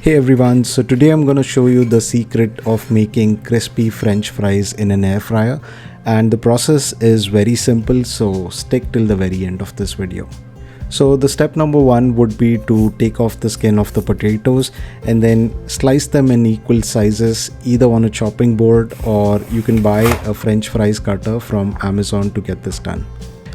Hey everyone, so today I'm going to show you the secret of making crispy French fries in an air fryer, and the process is very simple, so stick till the very end of this video. So the step number one would be to take off the skin of the potatoes and then slice them in equal sizes, either on a chopping board or you can buy a French fries cutter from Amazon to get this done.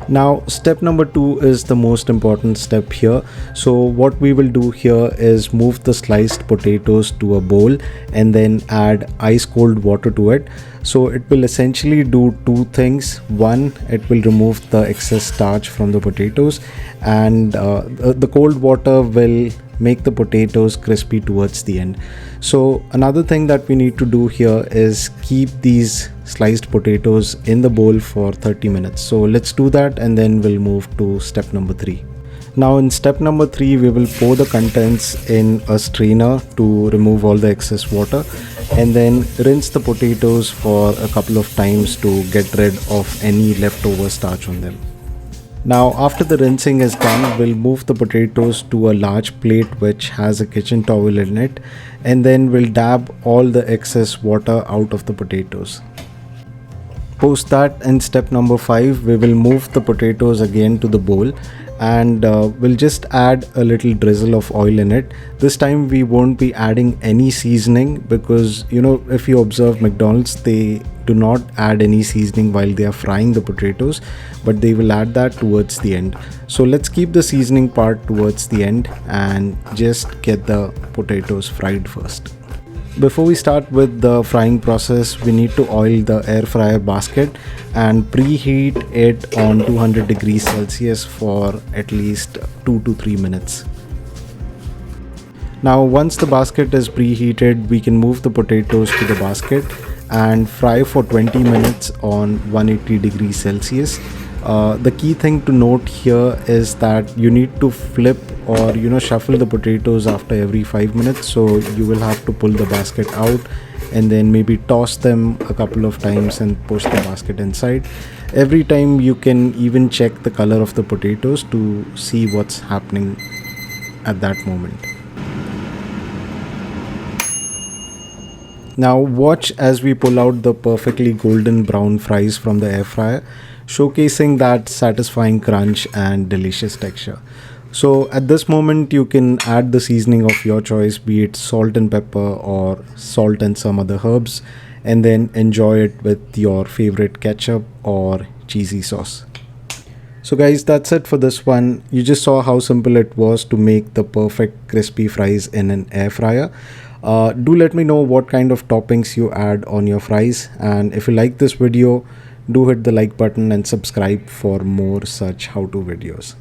Now step number two is the most important step here. So what we will do here is move the sliced potatoes to a bowl and then add ice cold water to it. So it will essentially do two things. One, it will remove the excess starch from the potatoes, and the cold water will make the potatoes crispy towards the end. So another thing that we need to do here is keep these sliced potatoes in the bowl for 30 minutes. So let's do that and then we'll move to step number 3. Now in step number 3, we will pour the contents in a strainer to remove all the excess water and then rinse the potatoes for a couple of times to get rid of any leftover starch on them. Now after the rinsing is done, we'll move the potatoes to a large plate which has a kitchen towel in it, and then we'll dab all the excess water out of the potatoes. Post that, in step number 5, we will move the potatoes again to the bowl and we'll just add a little drizzle of oil in it. This time we won't be adding any seasoning because, if you observe McDonald's, they do not add any seasoning while they are frying the potatoes, but they will add that towards the end. So let's keep the seasoning part towards the end and just get the potatoes fried first. Before we start with the frying process, we need to oil the air fryer basket and preheat it on 200 degrees Celsius for at least 2 to 3 minutes. Now once the basket is preheated, we can move the potatoes to the basket and fry for 20 minutes on 180 degrees Celsius. The key thing to note here is that you need to flip or shuffle the potatoes after every 5 minutes. So you will have to pull the basket out and then maybe toss them a couple of times and push the basket inside. Every time you can even check the color of the potatoes to see what's happening at that moment. Now watch as we pull out the perfectly golden brown fries from the air fryer, showcasing that satisfying crunch and delicious texture. So at this moment you can add the seasoning of your choice, be it salt and pepper or salt and some other herbs, and then enjoy it with your favorite ketchup or cheesy sauce. So guys, that's it for this one. You just saw how simple it was to make the perfect crispy fries in an air fryer. Do let me know what kind of toppings you add on your fries, and if you like this video, do hit the like button and subscribe for more such how-to videos.